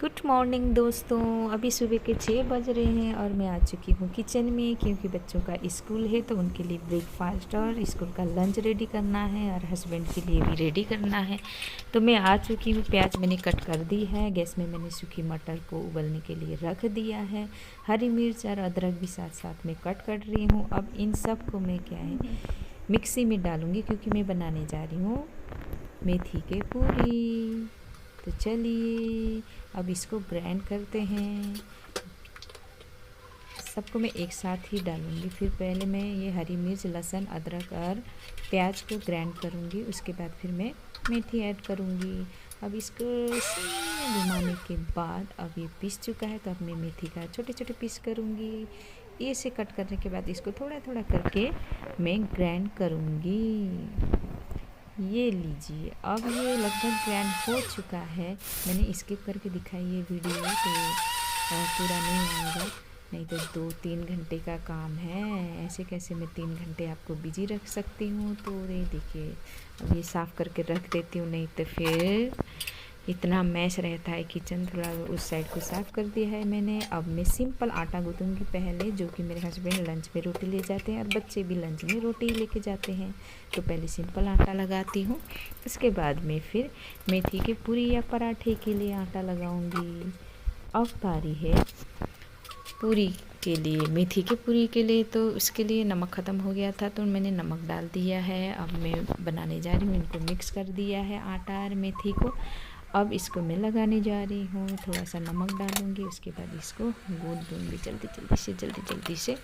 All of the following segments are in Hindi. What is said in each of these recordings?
गुड मॉर्निंग दोस्तों। अभी सुबह के 6 बज रहे हैं और मैं आ चुकी हूँ किचन में, क्योंकि बच्चों का स्कूल है तो उनके लिए ब्रेकफास्ट और स्कूल का लंच रेडी करना है और हस्बैंड के लिए भी रेडी करना है। तो मैं आ चुकी हूँ। प्याज मैंने कट कर दी है। गैस में मैंने सूखी मटर को उबलने के लिए रख दिया है। हरी मिर्च और अदरक भी साथ साथ में कट कर रही हूँ। अब इन सब को मैं क्या है मिक्सी में डालूँगी, क्योंकि मैं बनाने जा रही हूँ मेथी के पूरी। तो चलिए अब इसको ग्राइंड करते हैं। सबको मैं एक साथ ही डालूँगी। फिर पहले मैं ये हरी मिर्च, लहसुन, अदरक और प्याज को ग्राइंड करूँगी। उसके बाद फिर मैं मेथी ऐड करूँगी। अब इसको घुमाने के बाद अब ये पीस चुका है, तो अब मैं मेथी का छोटे छोटे पीस करूँगी। ये से कट करने के बाद इसको थोड़ा थोड़ा करके मैं ग्राइंड करूँगी। ये लीजिए, अब ये लगभग ग्राइंड हो चुका है। मैंने स्किप करके दिखाई ये वीडियो, तो पूरा नहीं आएगा, नहीं तो 2-3 घंटे का काम है। ऐसे कैसे मैं 3 घंटे आपको बिजी रख सकती हूँ। तो ये देखिए, अब ये साफ़ करके रख देती हूँ, नहीं तो फिर इतना मैश रहता है किचन। थोड़ा उस साइड को साफ़ कर दिया है मैंने। अब मैं सिंपल आटा गूँथूँगी पहले, जो कि मेरे हस्बैंड लंच में रोटी ले जाते हैं और बच्चे भी लंच में रोटी लेके जाते हैं। तो पहले सिंपल आटा लगाती हूँ, उसके बाद में फिर मेथी की पूरी या पराठे के लिए आटा लगाऊंगी। अब बारी है पूरी के लिए, मेथी की पूरी के लिए। तो उसके लिए नमक ख़त्म हो गया था, तो मैंने नमक डाल दिया है। अब मैं बनाने जा रही हूँ। इनको मिक्स कर दिया है आटा और मेथी को। अब इसको मैं लगाने जा रही हूँ। थोड़ा सा नमक डालूँगी, उसके बाद इसको गूँथ दूँगी जल्दी जल्दी से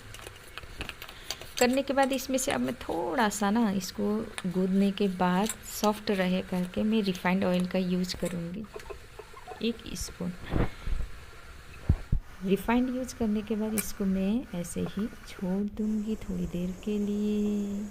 करने के बाद इसमें से अब मैं थोड़ा सा ना इसको गूँथने के बाद सॉफ्ट रहे करके मैं रिफाइंड ऑयल का यूज़ करूँगी। 1 स्पून रिफाइंड यूज़ करने के बाद इसको मैं ऐसे ही छोड़ दूँगी थोड़ी देर के लिए।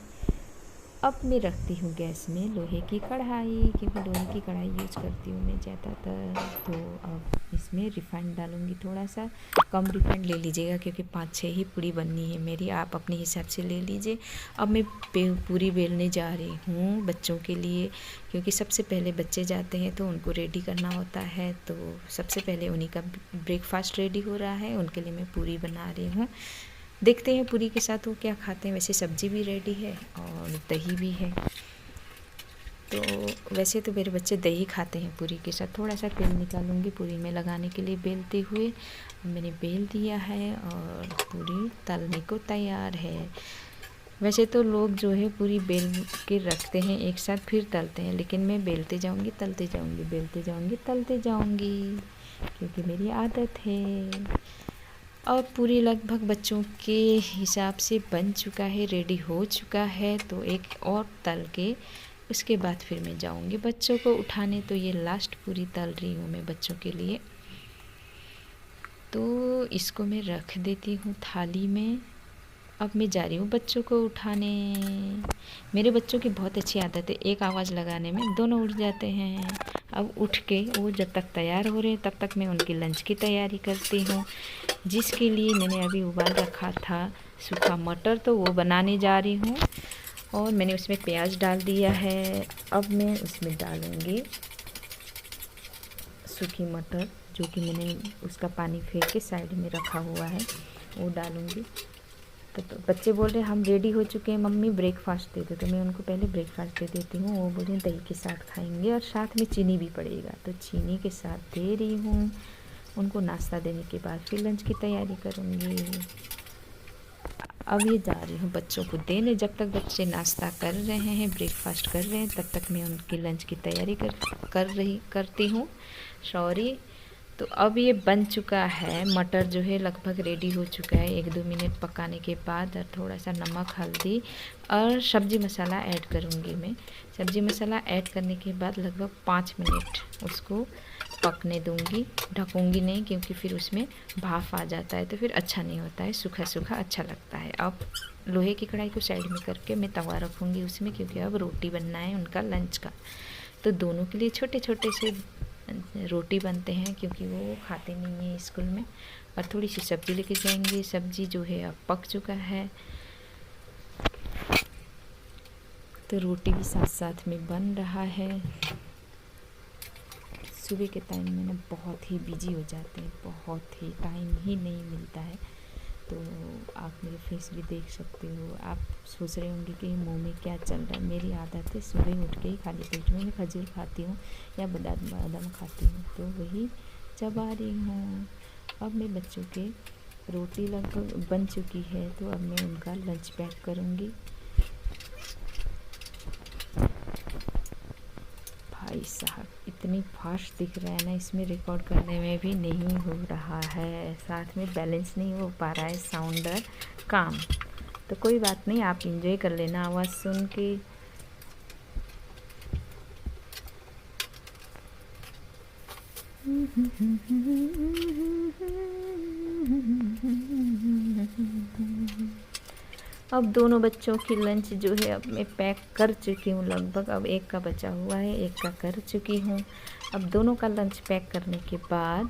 अब मैं रखती हूँ गैस में लोहे की कढ़ाई, क्योंकि लोहे की कढ़ाई यूज़ करती हूँ मैं ज़्यादातर। तो अब इसमें रिफाइंड डालूँगी, थोड़ा सा कम रिफाइंड ले लीजिएगा, क्योंकि 5-6 ही पूरी बननी है मेरी, आप अपने हिसाब से ले लीजिए। अब मैं पूरी बेलने जा रही हूँ बच्चों के लिए, क्योंकि सबसे पहले बच्चे जाते हैं तो उनको रेडी करना होता है। तो सबसे पहले उन्हीं का ब्रेकफास्ट रेडी हो रहा है, उनके लिए मैं पूरी बना रही हूँ। देखते हैं पूरी के साथ वो क्या खाते हैं। वैसे सब्ज़ी भी रेडी है और दही भी है। तो वैसे तो मेरे बच्चे दही खाते हैं पूरी के साथ। थोड़ा सा तेल निकालूंगी पूरी में लगाने के लिए बेलते हुए। मैंने बेल दिया है और पूरी तलने को तैयार है। वैसे तो लोग जो है पूरी बेल के रखते हैं एक साथ फिर तलते हैं, लेकिन मैं बेलते जाऊंगी तलते जाऊंगी, बेलते जाऊंगी तलते जाऊंगी, क्योंकि मेरी आदत है। और पूरी लगभग बच्चों के हिसाब से बन चुका है, रेडी हो चुका है। तो एक और तल के उसके बाद फिर मैं जाऊंगी बच्चों को उठाने। तो ये लास्ट पूरी तल रही हूँ मैं बच्चों के लिए। तो इसको मैं रख देती हूँ थाली में। अब मैं जा रही हूँ बच्चों को उठाने। मेरे बच्चों की बहुत अच्छी आदत है, एक आवाज़ लगाने में दोनों उठ जाते हैं। अब उठ के वो जब तक तैयार हो रहे हैं तब तक मैं उनकी लंच की तैयारी करती हूँ, जिसके लिए मैंने अभी उबाल रखा था सूखा मटर, तो वो बनाने जा रही हूँ। और मैंने उसमें प्याज डाल दिया है। अब मैं उसमें डालूँगी सूखी मटर, जो कि मैंने उसका पानी फेंक के साइड में रखा हुआ है, वो डालूँगी। तो बच्चे बोल रहे हम रेडी हो चुके हैं मम्मी, ब्रेकफास्ट दे दो। तो मैं उनको पहले ब्रेकफास्ट दे देती हूँ। वो बोल रहे दही के साथ खाएंगे और साथ में चीनी भी पड़ेगा, तो चीनी के साथ दे रही हूँ। उनको नाश्ता देने के बाद फिर लंच की तैयारी करूँगी। अब ये जा रही हूँ बच्चों को देने। जब तक बच्चे नाश्ता कर रहे हैं, ब्रेकफास्ट कर रहे हैं, तब तक मैं उनकी लंच की तैयारी करती हूँ। सॉरी। तो अब ये बन चुका है, मटर जो है लगभग रेडी हो चुका है। 1-2 मिनट पकाने के बाद और थोड़ा सा नमक, हल्दी और सब्ज़ी मसाला ऐड करूँगी मैं। सब्ज़ी मसाला ऐड करने के बाद लगभग 5 मिनट उसको पकने दूँगी। ढकूँगी नहीं, क्योंकि फिर उसमें भाप आ जाता है तो फिर अच्छा नहीं होता है, सूखा सूखा अच्छा लगता है। अब लोहे की कढ़ाई को साइड में करके मैं तवा रखूँगी उसमें, क्योंकि अब रोटी बनना है उनका लंच का। तो दोनों के लिए छोटे छोटे से रोटी बनते हैं, क्योंकि वो खाते नहीं हैं स्कूल में। और थोड़ी सी सब्ज़ी लेके जाएंगे। सब्ज़ी जो है अब पक चुका है, तो रोटी भी साथ साथ में बन रहा है। सुबह के टाइम में ना बहुत ही बिजी हो जाते हैं, बहुत ही टाइम ही नहीं मिलता है। तो आप मेरे फेस भी देख सकते हो। आप सोच रहे होंगे कि मुंह में क्या चल रहा है। मेरी आदत है सुबह उठ के ही खाली पेट में मैं खजूर खाती हूँ या बादाम खाती हूँ, तो वही चबा रही हूँ। अब मैं बच्चों के रोटी लगभग बन चुकी है, तो अब मैं उनका लंच पैक करूँगी। भाई साहब इतनी फास्ट दिख रहा है ना, इसमें रिकॉर्ड करने में भी नहीं हो रहा है, साथ में बैलेंस नहीं हो पा रहा है साउंड और काम। तो कोई बात नहीं, आप एंजॉय कर लेना आवाज़ सुन के। अब दोनों बच्चों की लंच जो है अब मैं पैक कर चुकी हूँ लगभग। अब एक का बचा हुआ है, एक का कर चुकी हूँ। अब दोनों का लंच पैक करने के बाद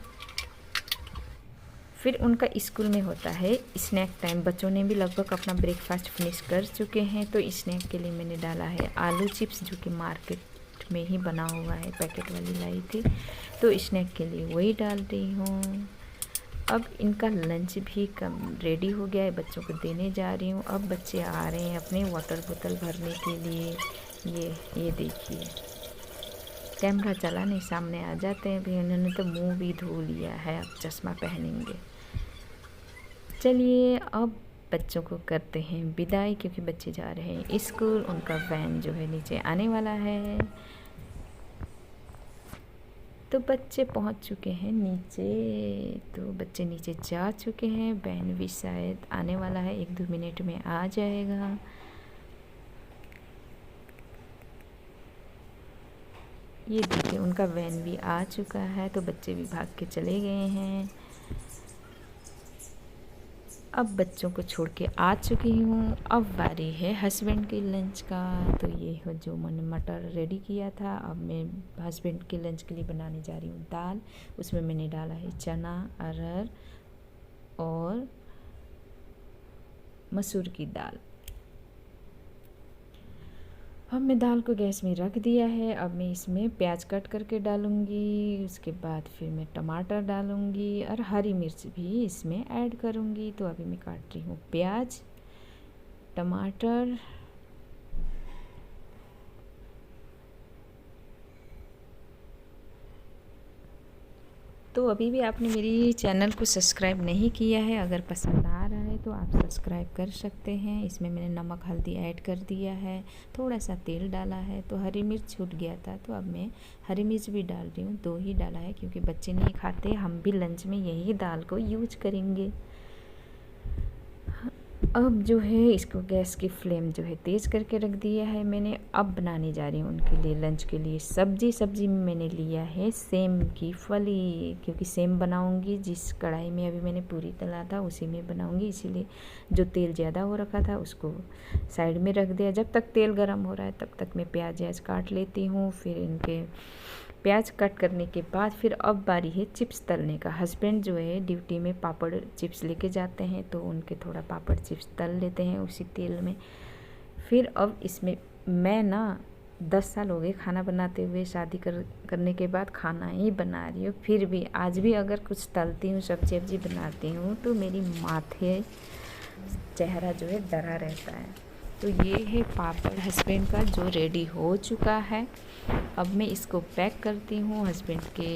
फिर उनका स्कूल में होता है स्नैक टाइम। बच्चों ने भी लगभग अपना ब्रेकफास्ट फिनिश कर चुके हैं, तो स्नैक के लिए मैंने डाला है आलू चिप्स, जो कि मार्केट में ही बना हुआ है, पैकेट वाली लाई थी, तो स्नैक के लिए वही डाल रही हूँ। अब इनका लंच भी कम रेडी हो गया है, बच्चों को देने जा रही हूँ। अब बच्चे आ रहे हैं अपने वाटर बोतल भरने के लिए। ये देखिए, कैमरा चला नहीं, सामने आ जाते हैं। भी उन्होंने तो मुंह भी धो लिया है, अब चश्मा पहनेंगे। चलिए अब बच्चों को करते हैं विदाई, क्योंकि बच्चे जा रहे हैं स्कूल। उनका वैन जो है नीचे आने वाला है। तो बच्चे पहुंच चुके हैं नीचे, तो बच्चे नीचे जा चुके हैं। वैन भी शायद आने वाला है, 1-2 मिनट में आ जाएगा। ये देखिए उनका वैन भी आ चुका है, तो बच्चे भी भाग के चले गए हैं। अब बच्चों को छोड़ के आ चुकी हूँ। अब बारी है हस्बैंड के लंच का। तो ये हो जो मैंने मटर रेडी किया था, अब मैं हस्बैंड के लंच के लिए बनाने जा रही हूँ दाल। उसमें मैंने डाला है चना, अरहर और मसूर की दाल। अब मैं दाल को गैस में रख दिया है। अब मैं इसमें प्याज कट करके डालूँगी, उसके बाद फिर मैं टमाटर डालूँगी और हरी मिर्च भी इसमें ऐड करूँगी। तो अभी मैं काट रही हूँ प्याज, टमाटर, तो अभी भी आपने मेरी चैनल को सब्सक्राइब नहीं किया है, अगर पसंद आ रहा है तो आप सब्सक्राइब कर सकते हैं। इसमें मैंने नमक हल्दी ऐड कर दिया है, थोड़ा सा तेल डाला है। तो हरी मिर्च छूट गया था, तो अब मैं हरी मिर्च भी डाल रही हूँ। 2 ही डाला है क्योंकि बच्चे नहीं खाते, हम भी लंच में यही दाल को यूज करेंगे। अब जो है इसको गैस की फ्लेम जो है तेज़ करके रख दिया है मैंने। अब बनाने जा रही हूँ उनके लिए लंच के लिए सब्जी में मैंने लिया है सेम की फली, क्योंकि सेम बनाऊँगी। जिस कढ़ाई में अभी मैंने पूरी तला था उसी में बनाऊँगी, इसीलिए जो तेल ज़्यादा हो रखा था उसको साइड में रख दिया। जब तक तेल गर्म हो रहा है तब तक मैं प्याज काट लेती हूँ। फिर इनके प्याज कट करने के बाद फिर अब बारी है चिप्स तलने का। हस्बैंड जो है ड्यूटी में पापड़ चिप्स लेके जाते हैं, तो उनके थोड़ा पापड़ चिप्स तल लेते हैं उसी तेल में। फिर अब इसमें मैं ना 10 साल हो गए खाना बनाते हुए, शादी करने के बाद खाना ही बना रही हूँ। फिर भी आज भी अगर कुछ तलती हूँ, सब्जी बनाती हूँ, तो मेरी माथे चेहरा जो है डरा रहता है। तो ये है पापड़ हस्बैंड का जो रेडी हो चुका है। अब मैं इसको पैक करती हूँ हस्बैंड के।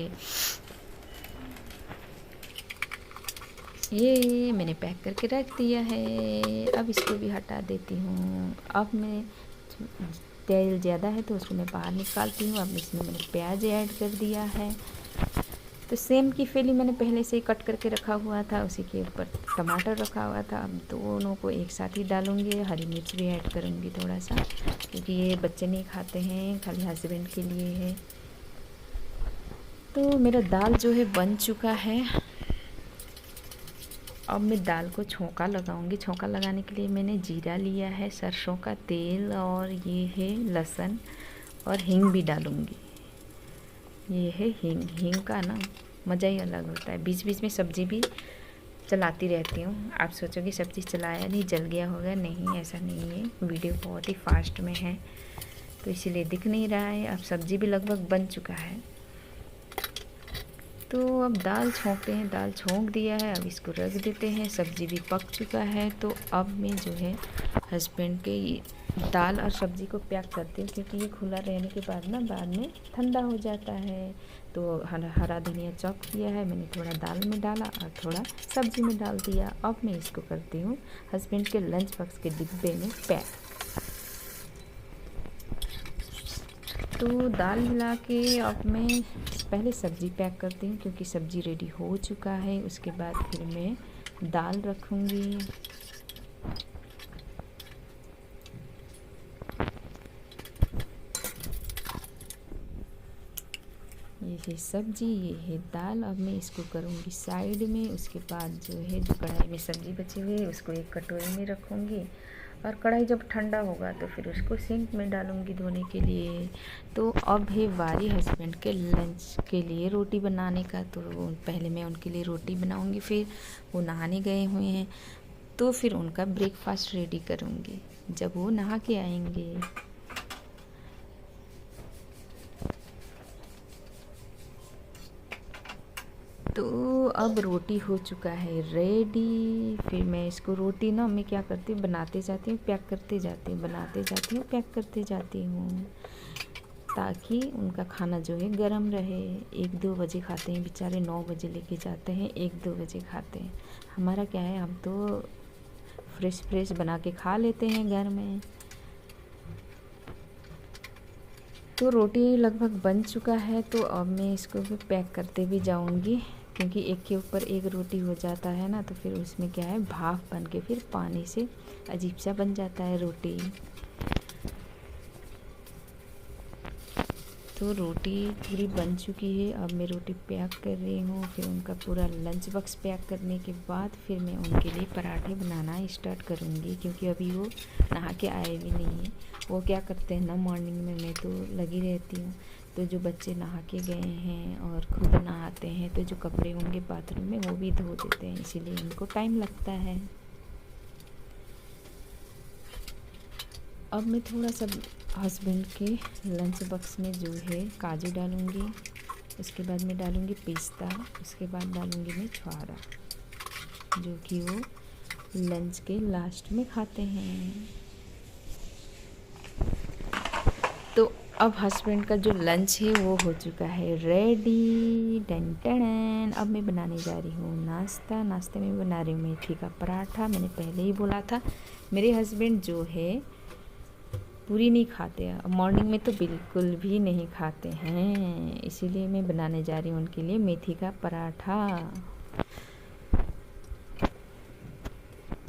ये मैंने पैक करके रख दिया है, अब इसको भी हटा देती हूँ। अब मैं तेल ज़्यादा है तो उसको मैं बाहर निकालती हूँ। अब इसमें मैंने प्याज ऐड कर दिया है। तो सेम की फली मैंने पहले से ही कट करके रखा हुआ था, उसी के ऊपर टमाटर रखा हुआ था। अब दोनों को एक साथ ही डालूँगी, हरी मिर्च भी ऐड करूँगी थोड़ा सा, क्योंकि ये बच्चे नहीं खाते हैं, खाली हस्बैंड के लिए है। तो मेरा दाल जो है बन चुका है। अब मैं दाल को छौंका लगाऊंगी। छौंका लगाने के लिए मैंने जीरा लिया है, सरसों का तेल, और ये है लहसुन और हींग भी डालूंगी। ये है हींग का ना मज़ा ही अलग होता है। बीच बीच में सब्ज़ी भी चलाती रहती हूँ। आप सोचोगे सब्ज़ी चलाया नहीं, जल गया होगा, नहीं ऐसा नहीं है। वीडियो बहुत ही फास्ट में है तो इसीलिए दिख नहीं रहा है। अब सब्ज़ी भी लगभग बन चुका है। तो अब दाल छोंकते हैं। दाल छोंक दिया है, अब इसको रख देते हैं। सब्ज़ी भी पक चुका है। तो अब मैं जो है हस्बैंड के दाल और सब्ज़ी को पैक करती हूँ, क्योंकि ये खुला रहने के बाद ना बाद में ठंडा हो जाता है। तो हरा धनिया चॉप किया है मैंने, थोड़ा दाल में डाला और थोड़ा सब्ज़ी में डाल दिया। अब मैं इसको करती हूँ हस्बैंड के लंच बॉक्स के डिब्बे में पैक। तो दाल मिला के अब मैं पहले सब्ज़ी पैक करती हूँ, क्योंकि सब्ज़ी रेडी हो चुका है। उसके बाद फिर मैं दाल रखूँगी। ये है सब्ज़ी, ये है दाल। अब मैं इसको करूँगी साइड में। उसके बाद जो है जो कढ़ाई में सब्ज़ी बची हुई है उसको एक कटोरी में रखूँगी, और कढ़ाई जब ठंडा होगा तो फिर उसको सिंक में डालूँगी धोने के लिए। तो अब है बारी हस्बैंड के लंच के लिए रोटी बनाने का। तो पहले मैं उनके लिए रोटी बनाऊँगी, फिर वो नहाने गए हुए हैं तो फिर उनका ब्रेकफास्ट रेडी करूँगी जब वो नहा के आएंगे। तो अब रोटी हो चुका है रेडी। फिर मैं इसको रोटी ना मैं क्या करती हूँ, बनाते जाती हूँ पैक करते जाती हूँ, बनाते जाती हूँ पैक करते जाती हूँ, ताकि उनका खाना जो है गरम रहे। 1-2 बजे खाते हैं बेचारे, 9 बजे लेके जाते हैं, 1-2 बजे खाते हैं। हमारा क्या है, हम तो फ्रेश बना के खा लेते हैं घर में। तो रोटी लगभग बन चुका है। तो अब मैं इसको भी पैक करते भी जाऊंगी, क्योंकि एक के ऊपर एक रोटी हो जाता है ना, तो फिर उसमें क्या है भाप बन के फिर पानी से अजीब सा बन जाता है रोटी। तो रोटी पूरी बन चुकी है। अब मैं रोटी पैक कर रही हूँ। फिर उनका पूरा लंच बॉक्स पैक करने के बाद फिर मैं उनके लिए पराठे बनाना स्टार्ट करूँगी, क्योंकि अभी वो नहा के आए भी नहीं हैं। वो क्या करते हैं ना, मॉर्निंग में मैं तो लगी रहती हूँ, तो जो बच्चे नहा के गए हैं और खुद नहाते हैं तो जो कपड़े होंगे बाथरूम में वो भी धो देते हैं, इसीलिए उनको टाइम लगता है। अब मैं थोड़ा सा हस्बैंड के लंच बॉक्स में जो है काजू डालूँगी, उसके बाद मैं डालूँगी पिस्ता, उसके बाद डालूँगी मैं छुहारा, जो कि वो लंच के लास्ट में खाते हैं। तो अब हस्बैंड का जो लंच है वो हो चुका है रेडी। Done done. अब मैं बनाने जा रही हूँ नाश्ता। नाश्ते में बना रही हूँ मेथी का पराठा। मैंने पहले ही बोला था मेरे हस्बैंड जो है पूरी नहीं खाते हैं, मॉर्निंग में तो बिल्कुल भी नहीं खाते हैं, इसीलिए मैं बनाने जा रही हूँ उनके लिए मेथी का पराठा।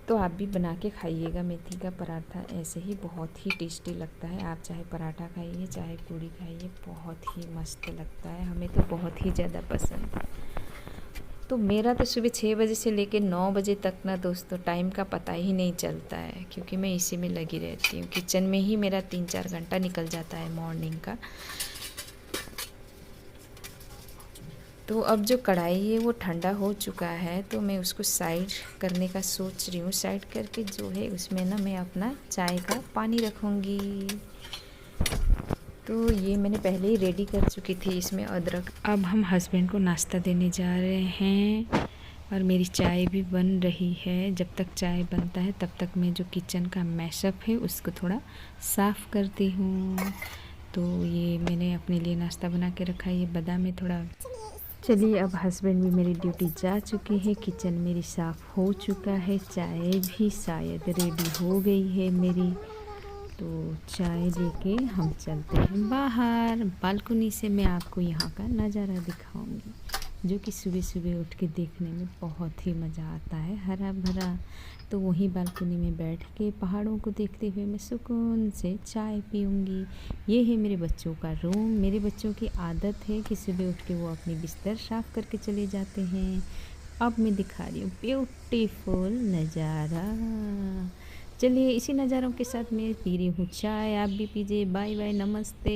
तो आप भी बना के खाइएगा मेथी का पराठा, ऐसे ही बहुत ही टेस्टी लगता है। आप चाहे पराठा खाइए चाहे पूरी खाइए, बहुत ही मस्त लगता है, हमें तो बहुत ही ज़्यादा पसंद है। तो मेरा तो सुबह 6 बजे से लेकर 9 बजे तक ना दोस्तों टाइम का पता ही नहीं चलता है, क्योंकि मैं इसी में लगी रहती हूँ। किचन में ही मेरा 3-4 घंटा निकल जाता है मॉर्निंग का। तो अब जो कढ़ाई है वो ठंडा हो चुका है, तो मैं उसको साइड करने का सोच रही हूँ। साइड करके जो है उसमें ना मैं अपना चाय का पानी रखूँगी। तो ये मैंने पहले ही रेडी कर चुकी थी इसमें अदरक। अब हम हस्बैंड को नाश्ता देने जा रहे हैं और मेरी चाय भी बन रही है। जब तक चाय बनता है तब तक मैं जो किचन का मैशअप है उसको थोड़ा साफ़ करती हूँ। तो ये मैंने अपने लिए नाश्ता बना के रखा है, ये बादाम में थोड़ा। चलिए अब हस्बैंड भी मेरी ड्यूटी जा चुकी है, किचन मेरी साफ़ हो चुका है, चाय भी शायद रेडी हो गई है मेरी। तो चाय लेके हम चलते हैं बाहर। बालकनी से मैं आपको यहाँ का नज़ारा दिखाऊंगी, जो कि सुबह सुबह उठ के देखने में बहुत ही मज़ा आता है, हरा भरा। तो वहीं बालकनी में बैठ के पहाड़ों को देखते हुए मैं सुकून से चाय पीऊँगी। ये है मेरे बच्चों का रूम। मेरे बच्चों की आदत है कि सुबह उठ के वो अपनी बिस्तर साफ़ करके चले जाते हैं। अब मैं दिखा रही हूँ ब्यूटीफुल नज़ारा। चलिए इसी नज़ारों के साथ मैं पी रही हूँ चाय, आप भी पीजिए। बाय बाय, नमस्ते।